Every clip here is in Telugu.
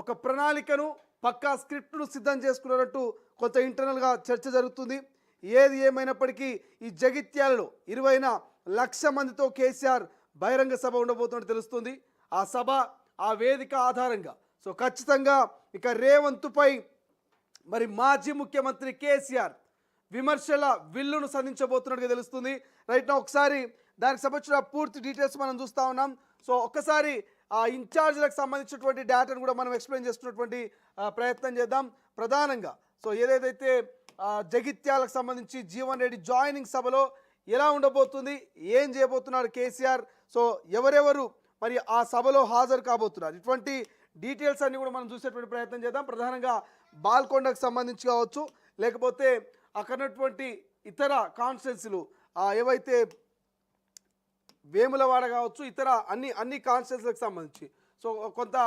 ఒక ప్రణాళికను పక్కా స్క్రిప్ట్ను సిద్ధం చేసుకున్నట్టు కొంత ఇంటర్నల్గా చర్చ జరుగుతుంది. ఏది ఏమైనప్పటికీ ఈ జగిత్యాలలో 20 లక్షల మందితో కేసీఆర్ బహిరంగ సభ ఉండబోతున్నట్టు తెలుస్తుంది. ఆ సభ ఆ వేదిక ఆధారంగా సో ఖచ్చితంగా ఇక రేవంత్పై మరి మాజీ ముఖ్యమంత్రి కేసీఆర్ విమర్శల విల్లును సంధించబోతున్నట్టుగా తెలుస్తుంది. రైట్ నా ఒకసారి దానికి సంబంధించిన పూర్తి డీటెయిల్స్ మనం చూస్తూ ఉన్నాం. సో ఒక్కసారి ఆ ఇన్ఛార్జ్లకు సంబంధించినటువంటి డేటాను కూడా మనం ఎక్స్ప్లెయిన్ చేస్తున్నటువంటి ప్రయత్నం చేద్దాం. ప్రధానంగా సో ఏదైతే జగిత్యాలకు సంబంధించి జీవన్ రెడ్డి జాయినింగ్ సభలో ఎలా ఉండబోతుంది, ఏం చేయబోతున్నారు కేసీఆర్, సో ఎవరెవరు మరి ఆ సభలో హాజరు కాబోతున్నారు, ఇటువంటి డీటెయిల్స్ అన్నీ కూడా మనం చూసేటువంటి ప్రయత్నం చేద్దాం. ప్రధానంగా బాల్కొండకు సంబంధించి కావచ్చు, లేకపోతే అక్కడ ఉన్నటువంటి ఇతర కాన్స్టిట్యున్సీలు ఏవైతే వేములవాడ కావచ్చు, ఇతర అన్ని కాన్స్టిట్యున్సీలకు సంబంధించి సో కొంత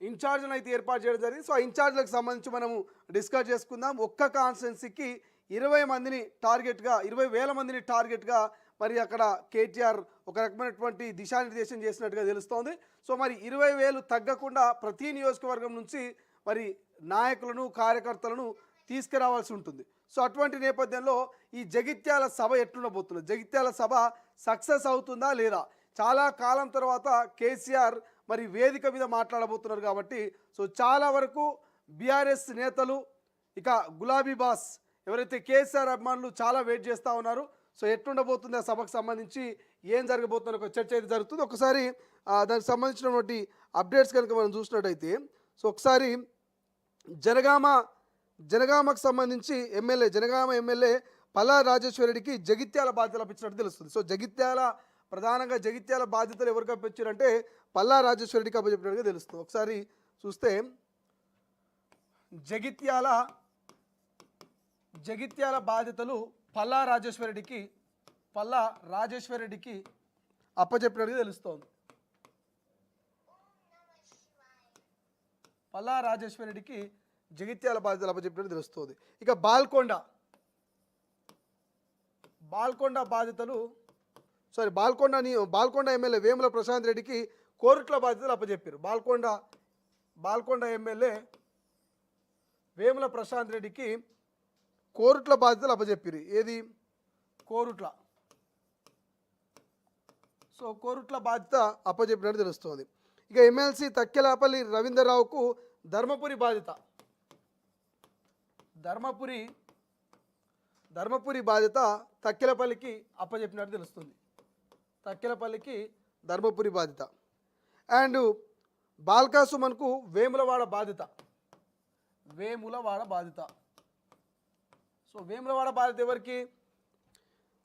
ఇన్ఛార్జ్ని అయితే ఏర్పాటు చేయడం జరిగింది. సో ఆ ఇన్ఛార్జ్లకు సంబంధించి మనము డిస్కస్ చేసుకుందాం. ఒక్క కాన్స్టిట్యున్సీకి 20 మందిని టార్గెట్గా 20,000 మందిని టార్గెట్గా మరి అక్కడ కేటీఆర్ ఒక రకమైనటువంటి దిశానిర్దేశం చేసినట్టుగా తెలుస్తోంది. సో మరి 20,000 తగ్గకుండా ప్రతి నియోజకవర్గం నుంచి మరి నాయకులను కార్యకర్తలను తీసుకురావాల్సి ఉంటుంది. సో అటువంటి నేపథ్యంలో ఈ జగిత్యాల సభ ఎట్లుండబోతుంది, జగిత్యాల సభ సక్సెస్ అవుతుందా లేదా, చాలా కాలం తర్వాత కేసీఆర్ మరి వేదిక మీద మాట్లాడబోతున్నారు కాబట్టి సో చాలా వరకు బీఆర్ఎస్ నేతలు ఇక గులాబీ బాస్ ఎవరైతే కేసీఆర్ అభిమానులు చాలా వెయిట్ చేస్తూ ఉన్నారు. సో ఎట్లుండబోతుంది ఆ సభకు సంబంధించి ఏం జరగబోతుందో ఒక చర్చ అయితే జరుగుతుంది. ఒకసారి దానికి సంబంధించినటువంటి అప్డేట్స్ కనుక మనం చూసినట్టయితే సో ఒకసారి జనగామకు సంబంధించి జనగామ ఎమ్మెల్యే పల్లా రాజేశ్వరరెడ్డికి జగిత్యాల బాధ్యతలు అప్పించినట్టు తెలుస్తుంది. సో ప్రధానంగా జగిత్యాల బాధ్యతలు ఎవరికి అప్పించారంటే పల్లా రాజేశ్వరరెడ్డికి అప్పచెప్పినట్టుగా తెలుస్తుంది. ఒకసారి చూస్తే జగిత్యాల బాధ్యతలు పల్లా రాజేశ్వరరెడ్డికి అప్పచెప్పినట్టుగా తెలుస్తోంది. పల్లా రాజేశ్వరరెడ్డికి జగిత్యాల బాధ్యతలు అప్పచెప్పినట్టు తెలుస్తుంది. ఇక బాల్కొండ బాధ్యతలు బాల్కొండ ఎమ్మెల్యే వేముల ప్రశాంత్ రెడ్డికి కోరుట్ల బాధ్యతలు అప్పచెప్పారు. బాల్కొండ ఎమ్మెల్యే వేముల ప్రశాంత్ రెడ్డికి కోరుట్ల బాధ్యతలు అప్పచెప్పారు. ఏది కోరుట్ల, సో కోరుట్ల బాధ్యత అప్పచెప్పినట్టు తెలుస్తుంది. ఇక ఎమ్మెల్సీ తక్కెలపల్లి రవీంద్రరావుకు ధర్మపురి బాధ్యత తక్కెలపల్లికి అప్పచెప్పినట్టు తెలుస్తుంది. తక్కెలపల్లికి ధర్మపురి బాధ్యత. అండ్ బాల్కా సుమన్కు వేములవాడ బాధ్యత. సో వేములవాడ బాధ్యత ఎవరికి?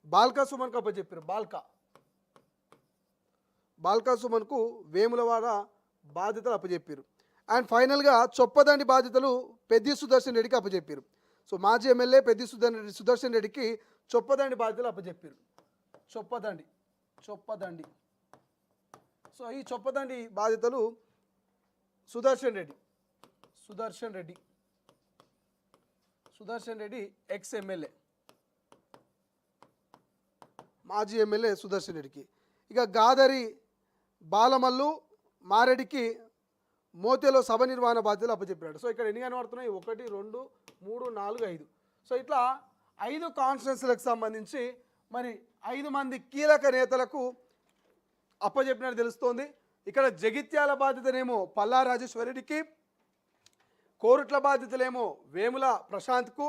బాల్కా సుమన్కు అప్పచెప్పారు. బాల్కా సుమన్కు వేములవాడ బాధ్యతలు అప్పచెప్పారు. అండ్ ఫైనల్గా చొప్పదండి బాధ్యతలు పెద్ది సుదర్శన్ రెడ్డికి అప్పచెప్పారు. సో మాజీ ఎమ్మెల్యే పెద్ది సుదర్శన్ రెడ్డికి చొప్పదండి బాధ్యతలు అప్పచెప్పారు. చొప్పదండి సో ఈ చొప్పదండి బాధ్యతలు సుదర్శన్ రెడ్డి ఎక్స్ ఎమ్మెల్యే, మాజీ ఎమ్మెల్యే సుదర్శన్ రెడ్డికి. ఇక గాదరి బాలమల్లు మారెడ్డికి మోతేలో సభ నిర్వహణ బాధ్యతలు అప్పచెప్పాడు. సో ఇక్కడ ఎన్ని కనబడుతున్నాయి? 1 2 3 4 5. సో ఇట్లా 5 కాన్స్టిట్యున్సీలకు సంబంధించి మరి 5 మంది కీలక నేతలకు అప్పచెప్పినట్టు తెలుస్తోంది. ఇక్కడ జగిత్యాల బాధ్యతనేమో పల్లా రాజేశ్వరరెడ్డికి, కోరుట్ల బాధ్యతలేమో వేముల ప్రశాంత్కు,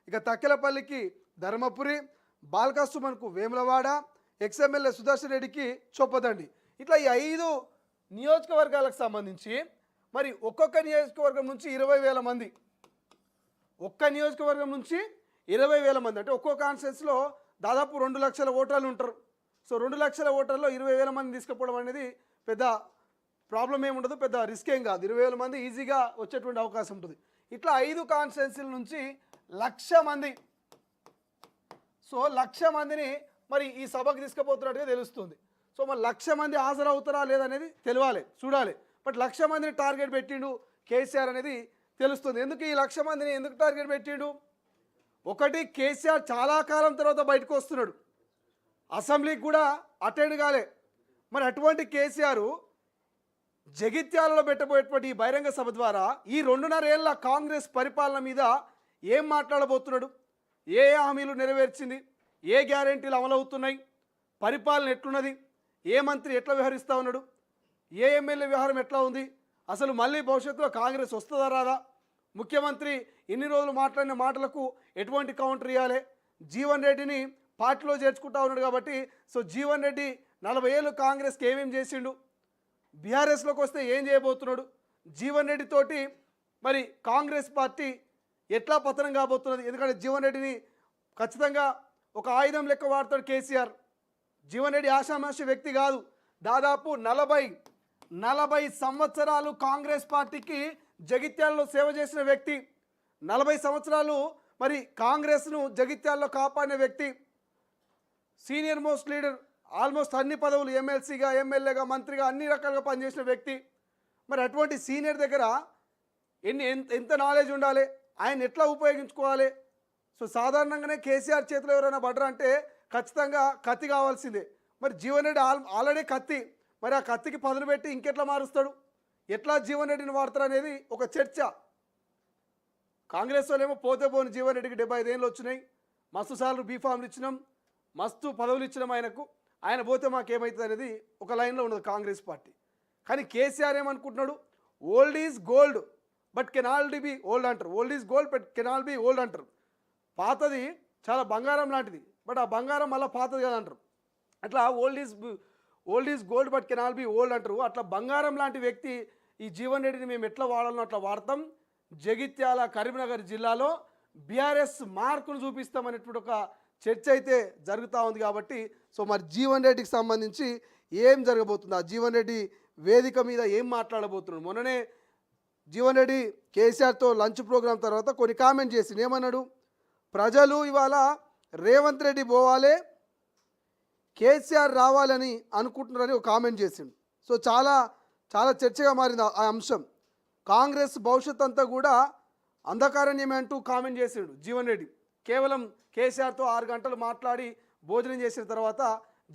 ఇక తక్కెలపల్లికి ధర్మపురి, బాల్కా సుమన్కు వేములవాడ, ఎక్స్ఎమ్మెల్యే సుదర్శన్ రెడ్డికి చొప్పదండి. ఇట్లా ఈ 5 నియోజకవర్గాలకు సంబంధించి మరి ఒక్కొక్క నియోజకవర్గం నుంచి 20,000 మంది, ఒక్క నియోజకవర్గం నుంచి 20,000 మంది అంటే ఒక్కో కాన్స్టిట్యున్సీలో దాదాపు 2 లక్షల ఓటర్లు ఉంటారు. సో 2 లక్షల ఓటర్లో 20,000 మంది తీసుకుపోవడం అనేది పెద్ద ప్రాబ్లం ఏమి ఉండదు, పెద్ద రిస్క్ ఏం కాదు. 20,000 మంది ఈజీగా వచ్చేటువంటి అవకాశం ఉంటుంది. ఇట్లా 5 కాన్స్టిట్యున్సీల నుంచి 1,00,000 మంది, సో 1,00,000 మందిని మరి ఈ సభకు తీసుకుపోతున్నట్టుగా తెలుస్తుంది. సో మరి 1,00,000 మంది హాజరవుతారా లేదనేది తెలియాలి, చూడాలి. బట్ 1,00,000 మందిని టార్గెట్ పెట్టిండు కేసీఆర్ అనేది తెలుస్తుంది. ఎందుకు ఈ 1,00,000 మందిని ఎందుకు టార్గెట్ పెట్టిండు? ఒకటి, కేసీఆర్ చాలా కాలం తర్వాత బయటకు వస్తున్నాడు, అసెంబ్లీకి కూడా అటెండ్ కాలే. మరి అటువంటి కేసీఆర్ జగిత్యాలలో పెట్టబోయేటువంటి ఈ బహిరంగ సభ ద్వారా ఈ 2.5 ఏళ్ల కాంగ్రెస్ పరిపాలన మీద ఏం మాట్లాడబోతున్నాడు, ఏ హామీలు నెరవేర్చింది, ఏ గ్యారెంటీలు అమలవుతున్నాయి, పరిపాలన ఎట్లున్నది, ఏ మంత్రి ఎట్లా వ్యవహరిస్తూ ఉన్నాడు, ఏ ఎమ్మెల్యే వ్యవహారం ఎట్లా ఉంది, అసలు మళ్ళీ భవిష్యత్తులో కాంగ్రెస్ వస్తుందా రాదా, ముఖ్యమంత్రి ఇన్ని రోజులు మాట్లాడిన మాటలకు ఎటువంటి కౌంటర్ ఇవ్వాలి, జీవన్ రెడ్డిని పార్టీలో చేర్చుకుంటా ఉన్నాడు కాబట్టి సో జీవన్ రెడ్డి 40 ఏళ్ళు కాంగ్రెస్కి ఏమేం చేసిండు, బీఆర్ఎస్లోకి వస్తే ఏం చేయబోతున్నాడు, జీవన్ రెడ్డి తోటి మరి కాంగ్రెస్ పార్టీ ఎట్లా పతనం కాబోతున్నది. ఎందుకంటే జీవన్ రెడ్డిని ఖచ్చితంగా ఒక ఆయుధం లెక్క వాడతాడు కేసీఆర్. జీవన్ రెడ్డి ఆషామాషి వ్యక్తి కాదు. దాదాపు 40 సంవత్సరాలు కాంగ్రెస్ పార్టీకి జగిత్యాలలో సేవ చేసిన వ్యక్తి, 40 సంవత్సరాలు మరి కాంగ్రెస్ను జగిత్యాలలో కాపాడిన వ్యక్తి, సీనియర్ మోస్ట్ లీడర్, ఆల్మోస్ట్ అన్ని పదవులు ఎమ్మెల్సీగా, ఎమ్మెల్యేగా, మంత్రిగా అన్ని రకాలుగా పనిచేసిన వ్యక్తి. మరి అటువంటి సీనియర్ దగ్గర ఎంత నాలెడ్జ్ ఉండాలి, ఆయన ఎట్లా ఉపయోగించుకోవాలి. సో సాధారణంగానే కేసీఆర్ చేతిలో ఎవరైనా పడ్డరా అంటే ఖచ్చితంగా కత్తి కావాల్సిందే. మరి జీవన్ రెడ్డి ఆల్రెడీ కత్తి, మరి ఆ కత్తికి పదును పెట్టి ఇంకెట్లా మారుస్తాడు, ఎట్లా జీవన్ రెడ్డిని వాడతారు అనేది ఒక చర్చ. కాంగ్రెస్ వాళ్ళేమో పోతే పోని జీవన్ రెడ్డికి 75 ఏళ్ళు వచ్చినాయి, మస్తు సార్లు బీఫామ్లు ఇచ్చినాం, మస్తు పదవులు ఇచ్చినాం ఆయనకు, ఆయన పోతే మాకేమవుతుంది అనేది ఒక లైన్లో ఉన్నది కాంగ్రెస్ పార్టీ. కానీ కేసీఆర్ ఏమనుకుంటున్నాడు, old is gold but can all be old అంటారు, old is gold but can all be old అంటారు. పాతది చాలా బంగారం లాంటిది, బట్ ఆ బంగారం మళ్ళీ పాతది కదా అంటారు. అట్లా old is gold but can all be old అంటారు. అట్లా బంగారం లాంటి వ్యక్తి ఈ జీవన్ రెడ్డిని మేము ఎట్లా వాడాలో అట్లా వాడతాం. జగిత్యాల, కరీంనగర్ జిల్లాలో బీఆర్ఎస్ మార్కును చూపిస్తామనేటువంటి ఒక చర్చ అయితే జరుగుతూ ఉంది. కాబట్టి సో మరి జీవన్ రెడ్డికి సంబంధించి ఏం జరగబోతుంది, ఆ జీవన్ రెడ్డి వేదిక మీద ఏం మాట్లాడబోతున్నాడు. మొన్ననే జీవన్ రెడ్డి కేసీఆర్తో లంచ్ ప్రోగ్రాం తర్వాత కొన్ని కామెంట్ చేసింది. ఏమన్నాడు, ప్రజలు ఇవాళ రేవంత్ రెడ్డి పోవాలి, కేసీఆర్ రావాలని అనుకుంటున్నారని ఒక కామెంట్ చేసిండు. సో చాలా చాలా చర్చగా మారింది ఆ అంశం. కాంగ్రెస్ భవిష్యత్ అంతా కూడా అంధకారణ్యమే అంటూ కామెంట్ చేసిండు జీవన్ రెడ్డి. కేవలం కేసీఆర్తో 6 గంటలు మాట్లాడి భోజనం చేసిన తర్వాత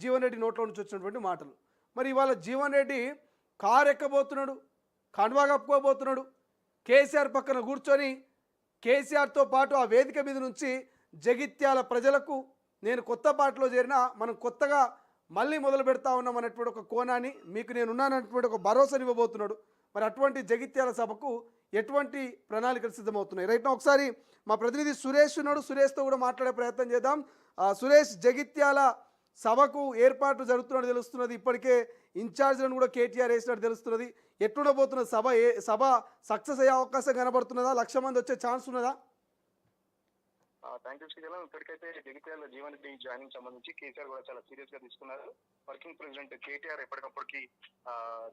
జీవన్ రెడ్డి నోట్లో నుంచి వచ్చినటువంటి మాటలు. మరి ఇవాళ జీవన్ రెడ్డి కారు ఎక్కబోతున్నాడు, కండువా కప్పుకోబోతున్నాడు, కేసీఆర్ పక్కన కూర్చొని కేసీఆర్తో పాటు ఆ వేదిక మీద నుంచి జగిత్యాల ప్రజలకు నేను కొత్త పార్టీలో చేరినా మనం కొత్తగా మళ్ళీ మొదలు పెడతా ఉన్నాం అనేటువంటి ఒక కోణాన్ని, మీకు నేను ఉన్నాననేటువంటి ఒక భరోసాని ఇవ్వబోతున్నాడు. మరి అటువంటి జగిత్యాల సభకు ఎటువంటి ప్రణాళికలు సిద్ధమవుతున్నాయి. రైట్ నా ఒకసారి మా ప్రతినిధి సురేష్ ఉన్నాడు, సురేష్తో కూడా మాట్లాడే ప్రయత్నం చేద్దాం. సురేష్, జగిత్యాల సభకు ఏర్పాట్లు జరుగుతున్నట్టు తెలుస్తున్నది, ఇప్పటికే ఇన్ఛార్జ్లను కూడా కేటీఆర్ వేసినట్టు తెలుస్తున్నది. ఎట్లుండబోతున్న సభ సక్సెస్ అయ్యే అవకాశం కనబడుతున్నదా, 1,00,000 మంది వచ్చే ఛాన్స్ ఉన్నదా? థ్యాంక్ యూ శ్రీజలం. ఇప్పటికైతే జగిత్యాల జీవన్ రెడ్డి జాయినింగ్ సంబంధించి కేసీఆర్ కూడా చాలా సీరియస్ గా తీసుకున్నారు. వర్కింగ్ ప్రెసిడెంట్ కేటీఆర్ ఎప్పటికప్పటికి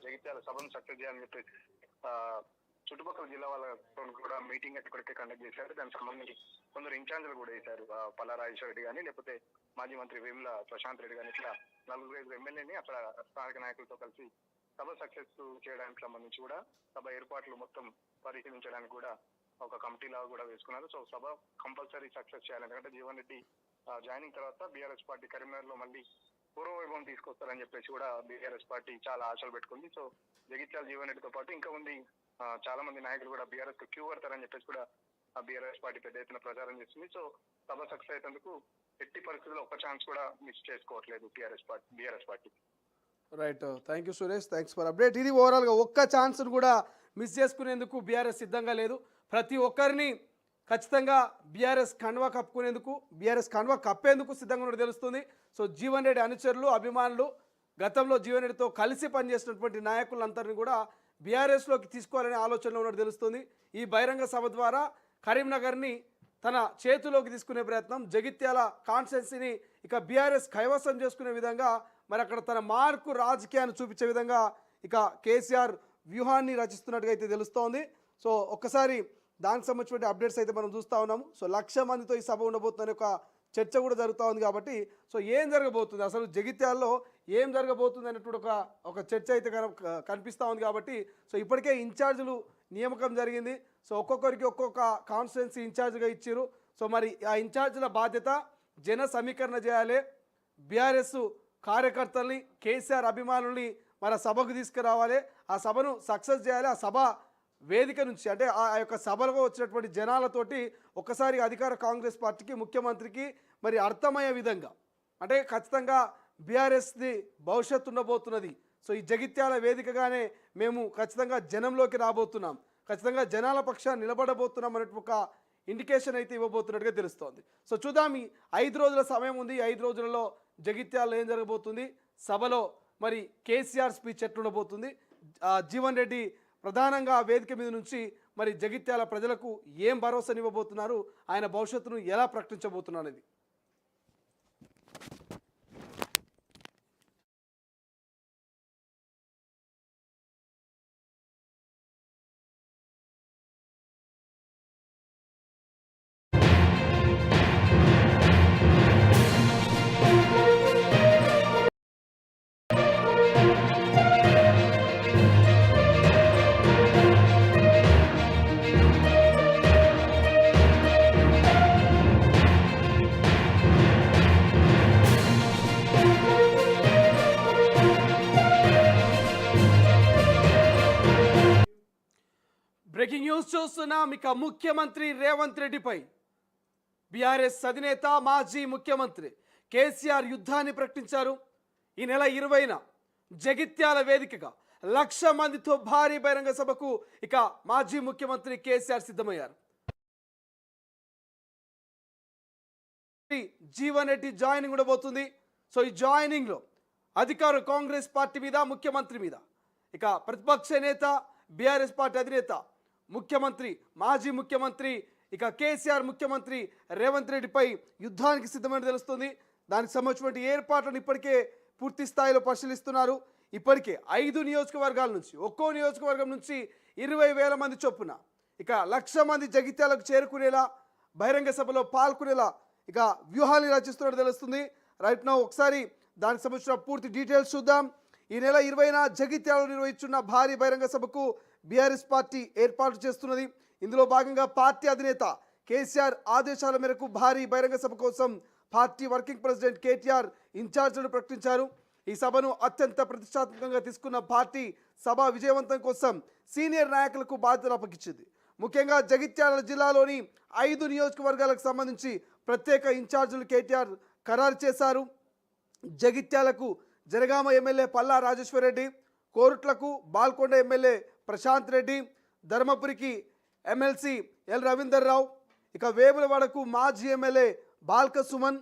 జగిత్యాల సభను సక్సెస్ చేయాలని చెప్పేసి చుట్టుపక్కల జిల్లా వాళ్ళతో కూడా మీటింగ్ ఎక్కడికే కండక్ట్ చేశారు. దానికి సంబంధించి కొందరు ఇన్ఛార్జీలు కూడా వేశారు. పల్లా రాజేశ్వర రెడ్డి కానీ, లేకపోతే మాజీ మంత్రి వేముల ప్రశాంత్ రెడ్డి కానీ, ఇట్లా 4-5 ఎమ్మెల్యేని అక్కడ స్థానిక నాయకులతో కలిసి సభ సక్సెస్ చేయడానికి సంబంధించి కూడా సభ ఏర్పాట్లు మొత్తం పరిశీలించడానికి కూడా ఒక కమిటీ లాగా కూడా వేసుకున్నారు. సో సభ కంపల్సరీ సక్సెస్ చేయాలి. ఎందుకంటే జీవన్ రెడ్డి జాయినింగ్ తర్వాత బీఆర్ఎస్ పార్టీ కరీంనగర్ లో మళ్ళీ పూర్వవైభవం తీసుకొస్తారని చెప్పేసి కూడా బీఆర్ఎస్ పార్టీ చాలా ఆశలు పెట్టుకుంది. సో జగిత్యాల జీవన్ రెడ్డితో పాటు ఇంకా ఉంది చాలా మంది నాయకులు కూడా బీఆర్ఎస్ క్యూ కడతారని చెప్పేసి కూడా బీఆర్ఎస్ పార్టీ పెద్ద ఎత్తున ప్రచారం చేస్తుంది. సో సభ సక్సెస్ అయ్యేందుకు ఎట్టి పరిస్థితుల్లో ఒక్క ఛాన్స్ కూడా మిస్ చేసుకోవట్లేదు BRS party. Right, thank you Suresh, thanks for update. ఇది ఓవరాల్గా ఒక్క ఛాన్స్ను కూడా మిస్ చేసుకునేందుకు బీఆర్ఎస్ సిద్ధంగా లేదు. ప్రతి ఒక్కరిని ఖచ్చితంగా బీఆర్ఎస్ కండువా కప్పుకునేందుకు, బీఆర్ఎస్ కండువా కప్పేందుకు సిద్ధంగా ఉన్నట్టు తెలుస్తుంది. సో జీవన్ రెడ్డి అనుచరులు, అభిమానులు, గతంలో జీవన్ రెడ్డితో కలిసి పనిచేసినటువంటి నాయకులందరినీ కూడా బీఆర్ఎస్లోకి తీసుకోవాలనే ఆలోచనలో ఉన్నట్టు తెలుస్తుంది. ఈ బహిరంగ సభ ద్వారా కరీంనగర్ని తన చేతిలోకి తీసుకునే ప్రయత్నం, జగిత్యాల కాన్స్టిట్యున్సీని ఇక బీఆర్ఎస్ కైవసం చేసుకునే విధంగా, మరి అక్కడ తన మార్కు రాజకీయాన్ని చూపించే విధంగా ఇక కేసీఆర్ వ్యూహాన్ని రచిస్తున్నట్టుగా అయితే తెలుస్తోంది. సో ఒక్కసారి దానికి సంబంధించిన అప్డేట్స్ అయితే మనం చూస్తూ ఉన్నాము. సో 1,00,000 మందితో ఈ సభ ఉండబోతుందనే ఒక చర్చ కూడా జరుగుతూ ఉంది. కాబట్టి సో ఏం జరగబోతుంది, అసలు జగిత్యాలలో ఏం జరగబోతుంది అనేటువంటి ఒక చర్చ అయితే కనిపిస్తూ ఉంది. కాబట్టి సో ఇప్పటికే ఇన్ఛార్జీలు నియామకం జరిగింది. సో ఒక్కొక్కరికి ఒక్కొక్క కాన్స్టిట్యున్సీ ఇన్ఛార్జ్గా ఇచ్చారు. సో మరి ఆ ఇన్ఛార్జీల బాధ్యత జన సమీకరణ చేయాలి, బీఆర్ఎస్ కార్యకర్తల్ని, కేసీఆర్ అభిమానుల్ని మన సభకు తీసుకురావాలి. ఆ సభను సక్సెస్ చేయాలి. ఆ సభ వేదిక నుంచి అంటే ఆ యొక్క సభలో వచ్చినటువంటి జనాలతోటి ఒక్కసారి అధికార కాంగ్రెస్ పార్టీకి ముఖ్యమంత్రికి మరి అర్థమయ్యే విధంగా అంటే ఖచ్చితంగా బీఆర్ఎస్ది భవిష్యత్తు ఉండబోతున్నది. సో ఈ జగిత్యాల వేదికగానే మేము ఖచ్చితంగా జనంలోకి రాబోతున్నాం, ఖచ్చితంగా జనాల పక్షాన్ని నిలబడబోతున్నాం అనే ఒక ఇండికేషన్ అయితే ఇవ్వబోతున్నట్టుగా తెలుస్తోంది. సో చూద్దాం, ఈ 5 రోజుల సమయం ఉంది. 5 రోజులలో జగిత్యాలలో ఏం జరగబోతుంది, సభలో మరి కేసీఆర్ స్పీచ్ ఎట్లుండబోతుంది, జీవన్ రెడ్డి ప్రధానంగా ఆ వేదిక మీద నుంచి మరి జగిత్యాల ప్రజలకు ఏం భరోసానివ్వబోతున్నారు, ఆయన భవిష్యత్తును ఎలా ప్రకటించబోతున్నారు అనేది. బ్రేకింగ్ న్యూస్ చూస్తున్నాం. ఇక ముఖ్యమంత్రి రేవంత్ రెడ్డిపై బీఆర్ఎస్ అధినేత మాజీ ముఖ్యమంత్రి కేసీఆర్ యుద్ధాన్ని ప్రకటించారు. ఈ నెల 20న జగిత్యాల వేదికగా 1,00,000 మందితో భారీ బహిరంగ సభకు ఇక మాజీ ముఖ్యమంత్రి కేసీఆర్ సిద్ధమయ్యారు. జీవన్ రెడ్డి జాయినింగ్ ఉండబోతుంది. సో ఈ జాయినింగ్లో అధికార కాంగ్రెస్ పార్టీ మీద, ముఖ్యమంత్రి మీద, ఇక ప్రతిపక్ష నేత బీఆర్ఎస్ పార్టీ అధినేత ముఖ్యమంత్రి, మాజీ ముఖ్యమంత్రి ఇక కేసీఆర్ ముఖ్యమంత్రి రేవంత్ రెడ్డిపై యుద్ధానికి సిద్ధమని తెలుస్తుంది. దానికి సంబంధించినటువంటి ఏర్పాట్లను ఇప్పటికే పూర్తి స్థాయిలో పరిశీలిస్తున్నారు. ఇప్పటికే 5 నియోజకవర్గాల నుంచి, ఒక్కో నియోజకవర్గం నుంచి 20,000 మంది చొప్పున ఇక 1,00,000 మంది జగిత్యాలకు చేరుకునేలా, బహిరంగ సభలో పాల్గొనేలా ఇక వ్యూహాలు రచిస్తున్నట్టు తెలుస్తుంది. రైట్ నౌ ఒకసారి దానికి సంబంధించిన పూర్తి డీటెయిల్స్ చూద్దాం. ఈ నెల 20న జగిత్యాలలో నిర్వహించున్న భారీ బహిరంగ సభకు బీఆర్ఎస్ పార్టీ ఏర్పాటు చేస్తున్నది. ఇందులో భాగంగా పార్టీ అధినేత కేసీఆర్ ఆదేశాల మేరకు భారీ బహిరంగ సభ కోసం పార్టీ వర్కింగ్ ప్రెసిడెంట్ కేటీఆర్ ఇన్ఛార్జ్ను ప్రకటించారు. ఈ సభను అత్యంత ప్రతిష్టాత్మకంగా తీసుకున్న పార్టీ సభ విజయవంతం కోసం సీనియర్ నాయకులకు బాధ్యతలు అప్పగించింది. ముఖ్యంగా జగిత్యాల జిల్లాలోని 5 నియోజకవర్గాలకు సంబంధించి ప్రత్యేక ఇన్ఛార్జీలు కేటీఆర్ ఖరారు చేశారు. జగిత్యాలకు జనగామ ఎమ్మెల్యే పల్లా రాజేశ్వర్ రెడ్డి, కోరుట్లకు బాల్కొండ ఎమ్మెల్యే ప్రశాంత్ రెడ్డి, ధర్మపురికి ఎమ్మెల్సీ ఎల్ రవీందర్ రావు, ఇక వేములవాడకు మాజీ ఎమ్మెల్యే బాల్క సుమన్,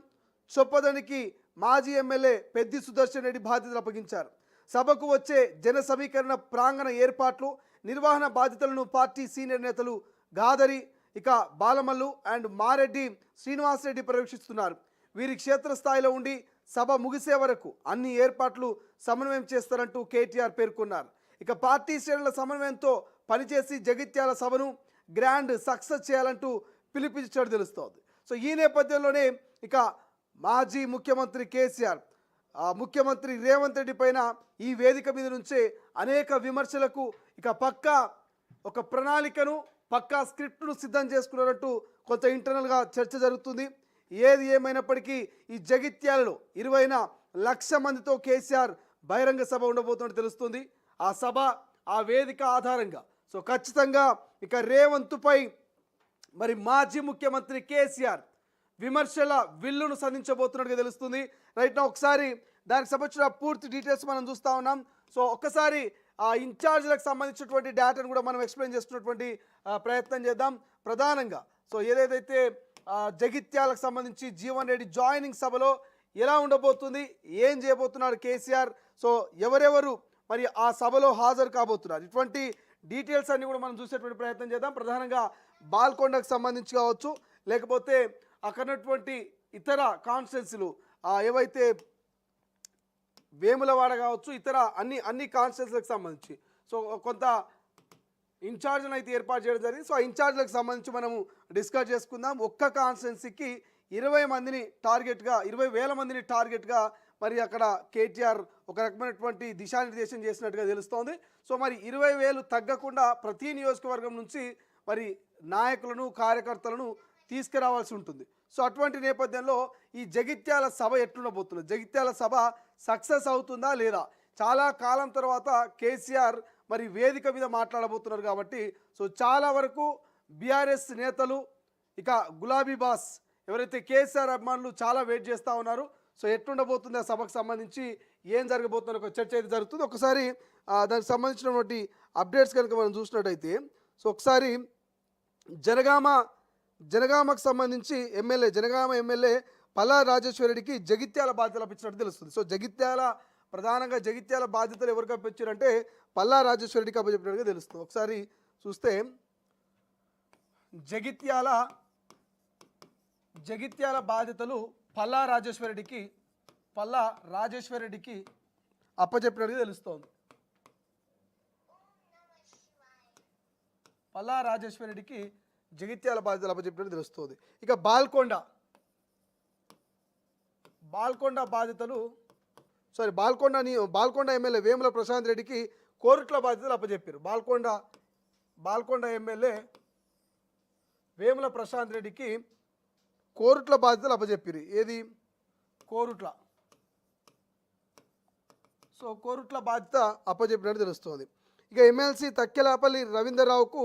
చొప్పదనికి మాజీ ఎమ్మెల్యే పెద్ది సుదర్శన్ రెడ్డి బాధ్యతలు అప్పగించారు. సభకు వచ్చే జన సమీకరణ ప్రాంగణ ఏర్పాట్లు, నిర్వహణ బాధ్యతలను పార్టీ సీనియర్ నేతలు గాదరి, ఇక బాలమల్లు అండ్ మారెడ్డి శ్రీనివాసరెడ్డి పర్యవేక్షిస్తున్నారు. వీరి క్షేత్రస్థాయిలో ఉండి సభ ముగిసే వరకు అన్ని ఏర్పాట్లు సమన్వయం చేస్తారంటూ కేటీఆర్ పేర్కొన్నారు. ఇక పార్టీ శ్రేణుల సమన్వయంతో పనిచేసి జగిత్యాల సభను గ్రాండ్ సక్సెస్ చేయాలంటూ పిలుపునిచ్చినట్టు తెలుస్తోంది. సో ఈ నేపథ్యంలోనే ఇక మాజీ ముఖ్యమంత్రి కేసీఆర్ ముఖ్యమంత్రి రేవంత్ రెడ్డి పైన ఈ వేదిక మీద నుంచే అనేక విమర్శలకు ఇక పక్కా ఒక ప్రణాళికను, పక్కా స్క్రిప్ట్ను సిద్ధం చేసుకున్నట్టు కొంత ఇంటర్నల్గా చర్చ జరుగుతుంది. ఏది ఏమైనప్పటికీ ఈ జగిత్యాలలో 20న 1,00,000 మందితో కేసీఆర్ బహిరంగ సభ ఉండబోతున్నట్టు తెలుస్తుంది. ఆ సభ, ఆ వేదిక ఆధారంగా సో ఖచ్చితంగా ఇక రేవంత్పై మరి మాజీ ముఖ్యమంత్రి కేసీఆర్ విమర్శల విల్లును సంధించబోతున్నట్టుగా తెలుస్తుంది. రైట్ నా ఒకసారి దానికి సంబంధించిన పూర్తి డీటెయిల్స్ మనం చూస్తూ ఉన్నాం. సో ఒక్కసారి ఆ ఇన్ఛార్జ్లకు సంబంధించినటువంటి డేటాను కూడా మనం ఎక్స్ప్లెయిన్ చేస్తున్నటువంటి ప్రయత్నం చేద్దాం. ప్రధానంగా సో ఏదైతే జగిత్యాలకు సంబంధించి జీవన్ రెడ్డి జాయినింగ్ సభలో ఎలా ఉండబోతుంది, ఏం చేయబోతున్నారు కేసీఆర్, సో ఎవరెవరు మరి ఆ సభలో హాజరు కాబోతున్నారు, ఇటువంటి డీటెయిల్స్ అన్ని కూడా మనం చూసేటువంటి ప్రయత్నం చేద్దాం. ప్రధానంగా బాల్కొండకు సంబంధించి కావచ్చు, లేకపోతే అక్కడటువంటి ఇతర కాన్స్టిట్యున్సీలు ఏవైతే వేములవాడ కావచ్చు, ఇతర అన్ని కాన్స్టిట్యున్సీలకు సంబంధించి సో కొంత ఇన్ఛార్జ్ను అయితే ఏర్పాటు చేయడం జరిగింది. సో ఆ ఇన్ఛార్జ్లకు సంబంధించి మనము డిస్కస్ చేసుకుందాం. ఒక్క కాన్స్టిట్యున్సీకి 20 మందిని టార్గెట్గా, 20,000 మందిని టార్గెట్గా మరి అక్కడ కేటీఆర్ ఒక రకమైనటువంటి దిశానిర్దేశం చేసినట్టుగా తెలుస్తోంది. సో మరి 20,000 తగ్గకుండా ప్రతి నియోజకవర్గం నుంచి మరి నాయకులను, కార్యకర్తలను తీసుకురావాల్సి ఉంటుంది. సో అటువంటి నేపథ్యంలో ఈ జగిత్యాల సభ ఎట్లుండబోతుంది, జగిత్యాల సభ సక్సెస్ అవుతుందా లేదా? చాలా కాలం తర్వాత కేసీఆర్ మరి వేదిక మీద మాట్లాడబోతున్నారు కాబట్టి సో చాలా వరకు బీఆర్ఎస్ నేతలు ఇక గులాబీ బాస్ ఎవరైతే కేసీఆర్ అభిమానులు చాలా వెయిట్ చేస్తూ ఉన్నారు. సో ఎట్లుండబోతుంది ఆ సభకు సంబంధించి ఏం జరగబోతుందో ఒక చర్చ అయితే జరుగుతుంది. ఒకసారి దానికి సంబంధించినటువంటి అప్డేట్స్ కనుక మనం చూసినట్టయితే సో ఒకసారి జనగామకు సంబంధించి జనగామ ఎమ్మెల్యే పల్లా రాజేశ్వరరెడ్డికి జగిత్యాల బాధ్యతలు అప్పించినట్టు తెలుస్తుంది. సో ప్రధానంగా జగిత్యాల బాధ్యతలు ఎవరికి అప్పించారంటే పల్లా రాజేశ్వరరెడ్డికి అప్పచెప్పినట్టుగా తెలుస్తుంది. ఒకసారి చూస్తే జగిత్యాల బాధ్యతలు పల్లా రాజేశ్వరరెడ్డికి అప్పచెప్పినట్టుగా తెలుస్తోంది. పల్లా రాజేశ్వరరెడ్డికి జగిత్యాల బాధ్యతలు అప్పచెప్పినట్టు తెలుస్తుంది. ఇక బాల్కొండ ఎమ్మెల్యే వేముల ప్రశాంత్ రెడ్డికి కోరుట్ల బాధ్యతలు అప్పచెప్పారు. బాల్కొండ ఎమ్మెల్యే వేముల ప్రశాంత్ రెడ్డికి కోరుట్ల బాధ్యతలు అప్పచెప్పారు. ఏది కోరుట్ల. సో కోరుట్ల బాధ్యత అప్పచెప్పినట్టు తెలుస్తుంది. ఇక ఎమ్మెల్సీ తక్కెలాపల్లి రవీందర్రావుకు